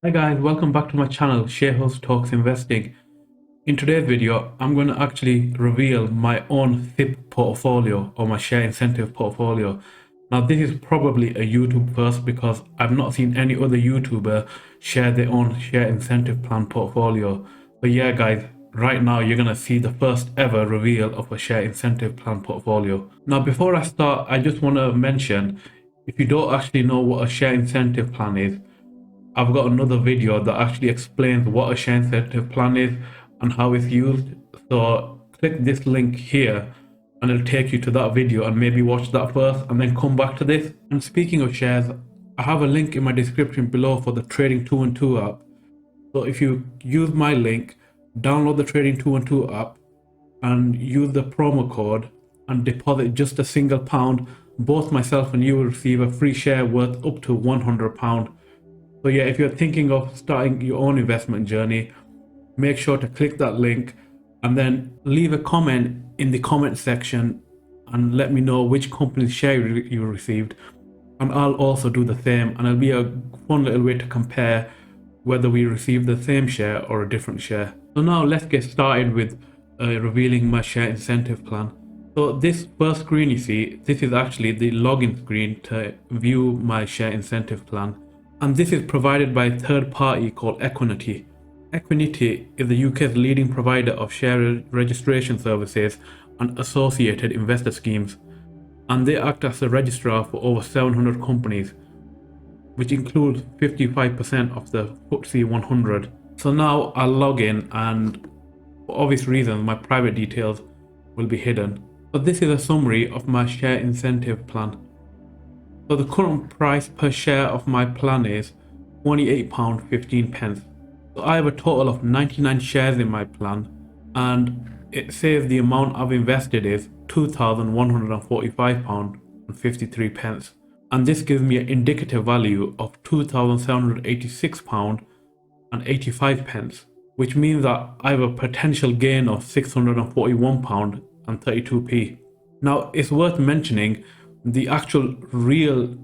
Hi guys, welcome back to my channel, Sharehouse Talks Investing. In today's video, I'm going to actually reveal my own SIP portfolio or my share incentive portfolio. Now this is probably a YouTube first because I've not seen any other YouTuber share their own share incentive plan portfolio. But yeah guys, right now you're going to see the first ever reveal of a share incentive plan portfolio. Now before I start, I just want to mention, if you don't actually know what a share incentive plan is, I've got another video that actually explains what a share incentive plan is and how it's used. So click this link here and it'll take you to that video and maybe watch that first and then come back to this. And speaking of shares, I have a link in my description below for the Trading212 app. So if you use my link, download the Trading212 app and use the promo code and deposit just a single pound, both myself and you will receive a free share worth up to £100. So yeah, if you're thinking of starting your own investment journey, make sure to click that link and then leave a comment in the comment section and let me know which company's share you received. And I'll also do the same, and it'll be a fun little way to compare whether we received the same share or a different share. So now let's get started with revealing my share incentive plan. So this first screen you see, this is actually the login screen to view my share incentive plan. And this is provided by a third party called Equiniti. Equiniti is the UK's leading provider of share registration services and associated investor schemes, and they act as a registrar for over 700 companies, which includes 55% of the FTSE 100. So now I'll log in, and for obvious reasons my private details will be hidden. But this is a summary of my share incentive plan. So the current price per share of my plan is £28.15. So I have a total of 99 shares in my plan, and it says the amount I've invested is £2,145.53. And this gives me an indicative value of £2,786.85, which means that I have a potential gain of £641.32. Now it's worth mentioning the actual real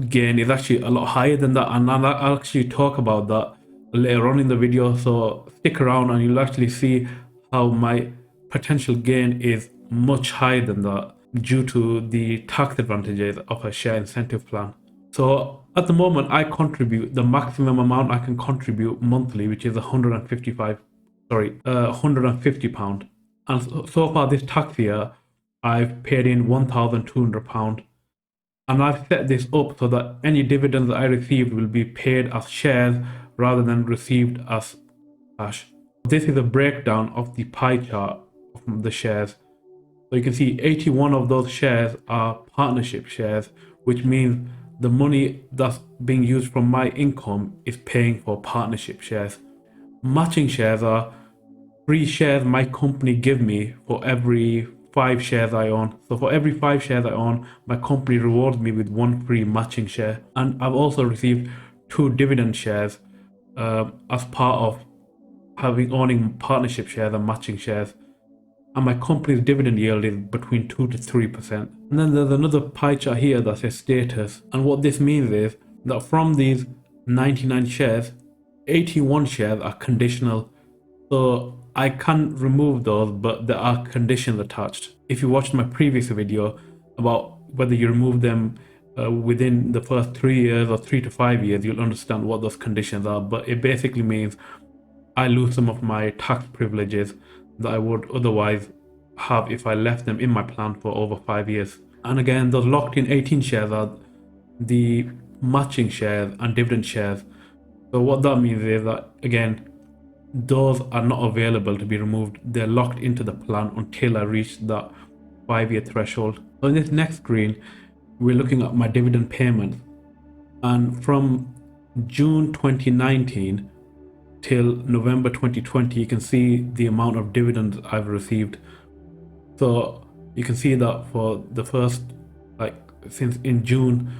gain is actually a lot higher than that, and I'll actually talk about that later on in the video, so stick around and you'll actually see how my potential gain is much higher than that due to the tax advantages of a share incentive plan. So at the moment I contribute the maximum amount I can contribute monthly, which is £150, and so far this tax year I've paid in £1,200, and I've set this up so that any dividends that I receive will be paid as shares rather than received as cash. This is a breakdown of the pie chart of the shares. So you can see 81 of those shares are partnership shares, which means the money that's being used from my income is paying for partnership shares. Matching shares are free shares my company give me for every 5 shares I own. So for every 5 shares I own, my company rewards me with 1 free matching share. And I've also received 2 dividend shares as part of owning partnership shares and matching shares. And my company's dividend yield is between 2 to 3%. And then there's another pie chart here that says status. And what this means is that from these 99 shares, 81 shares are conditional. So I can remove those, but there are conditions attached. If you watched my previous video about whether you remove them within the first 3 years or 3 to 5 years, you'll understand what those conditions are. But it basically means I lose some of my tax privileges that I would otherwise have if I left them in my plan for over 5 years. And again, those locked in 18 shares are the matching shares and dividend shares. So what that means is that, again, those are not available to be removed. They're locked into the plan until I reach that 5-year threshold. So in this next screen, we're looking at my dividend payments. And from June 2019 till November 2020, you can see the amount of dividends I've received. So you can see that for the first, since in June,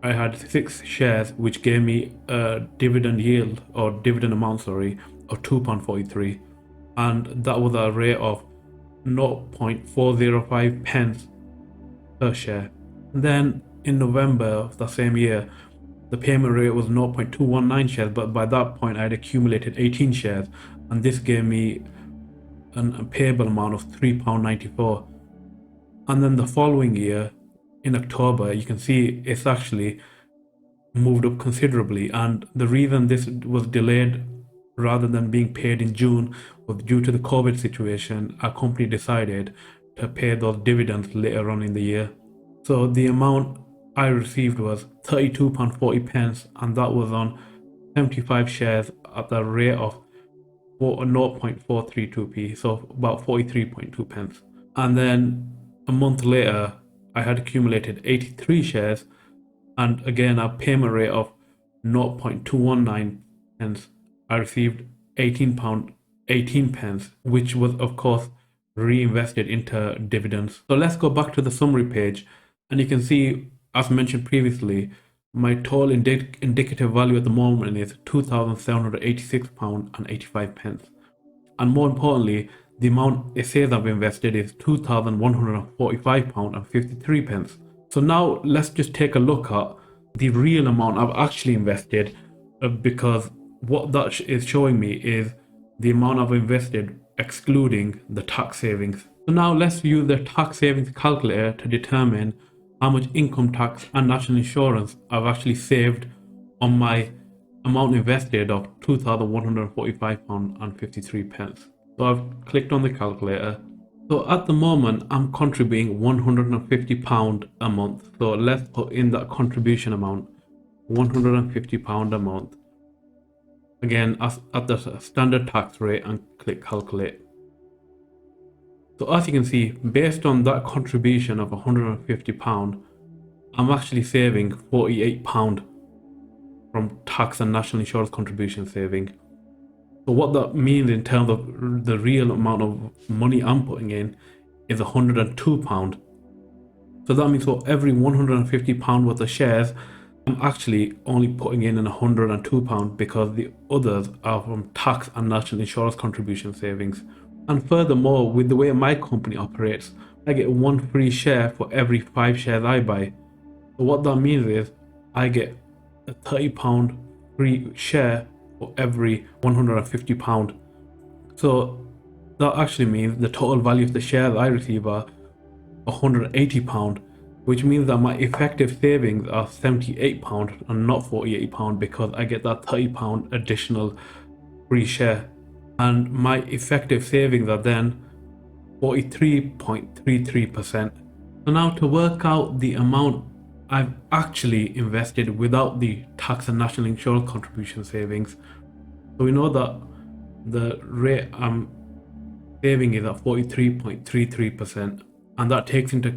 I had 6 shares, which gave me a dividend yield or dividend amount, sorry, of £2.43, and that was a rate of 0.405 pence per share. And then in November of the same year, the payment rate was 0.219 shares, but by that point I had accumulated 18 shares, and this gave me a payable amount of £3.94. And then the following year, in October, you can see it's actually moved up considerably. And the reason this was delayed rather than being paid in June was due to the COVID situation. Our company decided to pay those dividends later on in the year. So the amount I received was £32.40, and that was on 75 shares at the rate of 0.432p, so about 43.2 pence. And then a month later, I had accumulated 83 shares, and again a payment rate of 0.219 pence. I received £18.18, which was of course reinvested into dividends. So let's go back to the summary page, and you can see, as mentioned previously, my total indicative value at the moment is £2,786.85. And more importantly, the amount it says I've invested is £2,145.53. So now let's just take a look at the real amount I've actually invested, because what that is showing me is the amount I've invested excluding the tax savings. So now let's use the tax savings calculator to determine how much income tax and national insurance I've actually saved on my amount invested of £2,145.53. So I've clicked on the calculator. So at the moment, I'm contributing £150 a month. So let's put in that contribution amount, £150 a month. Again, at the standard tax rate, and click calculate. So as you can see, based on that contribution of £150, I'm actually saving £48 from tax and national insurance contribution saving. So what that means in terms of the real amount of money I'm putting in is £102. So that means for every £150 worth of shares, I'm actually only putting in £102 because the others are from tax and national insurance contribution savings. And furthermore, with the way my company operates, I get one free share for every 5 shares I buy. So what that means is I get a £30 free share for every £150. So that actually means the total value of the shares I receive are £180, which means that my effective savings are £78 and not £48 because I get that £30 additional free share. And my effective savings are then 43.33%. So now to work out the amount I've actually invested without the tax and national insurance contribution savings, so we know that the rate I'm saving is at 43.33%, and that takes into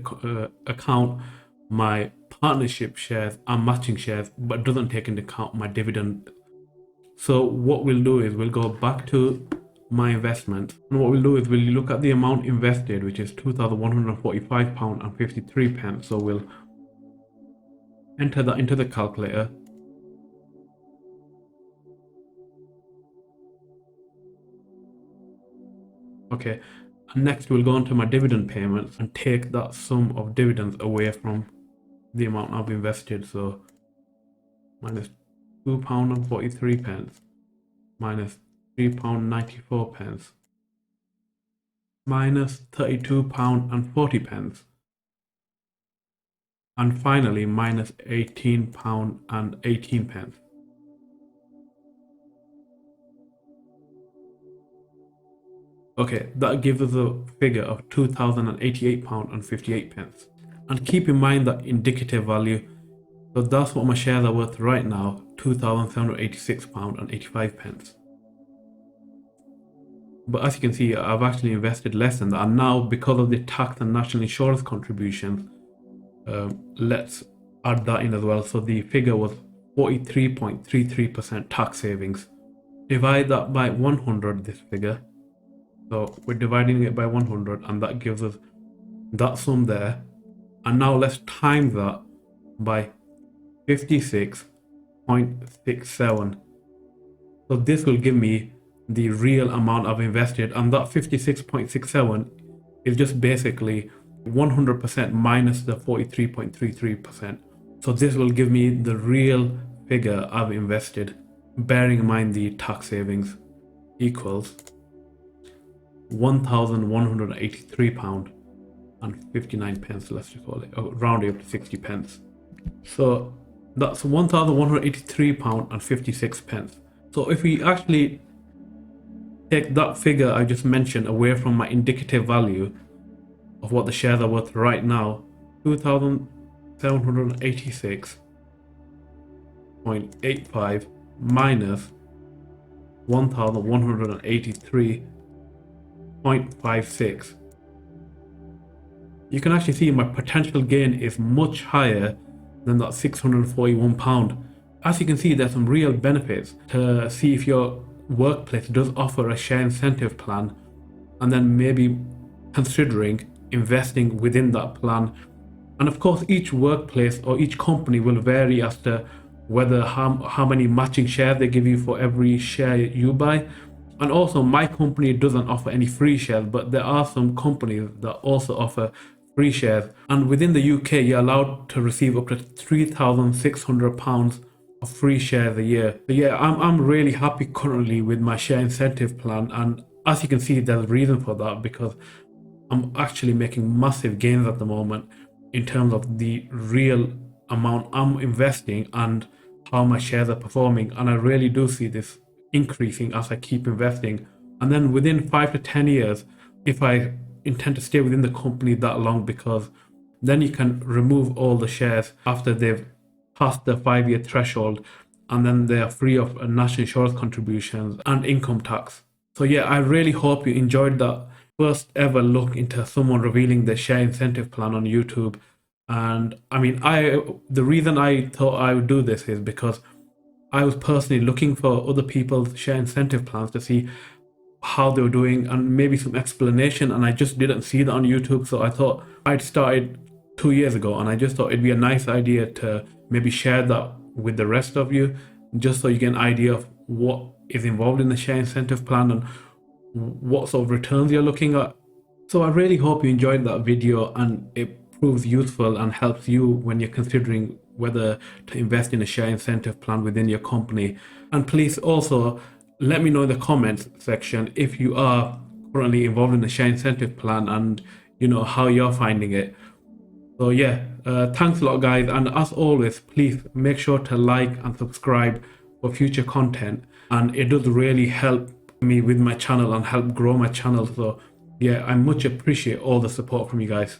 account my partnership shares and matching shares, but doesn't take into account my dividend. So what we'll do is we'll go back to my investment, and what we'll do is we'll look at the amount invested, which is £2,145.53. So we'll enter that into the calculator. Okay, and next we'll go into my dividend payments and take that sum of dividends away from the amount I've invested. So minus £2.43, minus £3.94, minus £32.40, and finally minus £18.18. Okay, that gives us a figure of £2,088.58. And keep in mind that indicative value, so that's what my shares are worth right now, £2,786.85. But as you can see, I've actually invested less than that, and now because of the tax and national insurance contributions, let's add that in as well. So the figure was 43.33% tax savings. Divide that by 100, this figure. So we're dividing it by 100, and that gives us that sum there. And now let's times that by 56.67. So this will give me the real amount I've invested, and that 56.67 is just basically 100% minus the 43.33%. So this will give me the real figure I've invested, bearing in mind the tax savings, equals £1,183 and 59 pence, let's just call it, rounding up to 60 pence. So that's £1,183 and 56 pence. So if we actually take that figure I just mentioned away from my indicative value of what the shares are worth right now, 2,786.85 minus 1,183.56, you can actually see my potential gain is much higher than that £641. As you can see, there's some real benefits to see if your workplace does offer a share incentive plan, and then maybe considering investing within that plan. And of course, each workplace or each company will vary as to whether how many matching shares they give you for every share you buy. And also, my company doesn't offer any free shares, but there are some companies that also offer free shares. And within the UK, you're allowed to receive up to £3,600 of free shares a year. So yeah, I'm really happy currently with my share incentive plan. And as you can see, there's a reason for that, because I'm actually making massive gains at the moment in terms of the real amount I'm investing and how my shares are performing. And I really do see this increasing as I keep investing. And then within 5 to 10 years, if I intend to stay within the company that long, because then you can remove all the shares after they've passed the 5-year threshold, and then they are free of national insurance contributions and income tax. So yeah, I really hope you enjoyed that first ever look into someone revealing the share incentive plan on YouTube. And I mean, the reason I thought I would do this is because I was personally looking for other people's share incentive plans to see how they were doing and maybe some explanation, and I just didn't see that on YouTube. So I thought, I'd started 2 years ago, and I just thought it'd be a nice idea to maybe share that with the rest of you, just so you get an idea of what is involved in the share incentive plan and what sort of returns you're looking at. So I really hope you enjoyed that video and it proves useful and helps you when you're considering whether to invest in a share incentive plan within your company. And please also let me know in the comments section if you are currently involved in a share incentive plan and how you're finding it. So yeah, thanks a lot guys, and as always, please make sure to like and subscribe for future content, and it does really help me with my channel and help grow my channel. So yeah, I much appreciate all the support from you guys.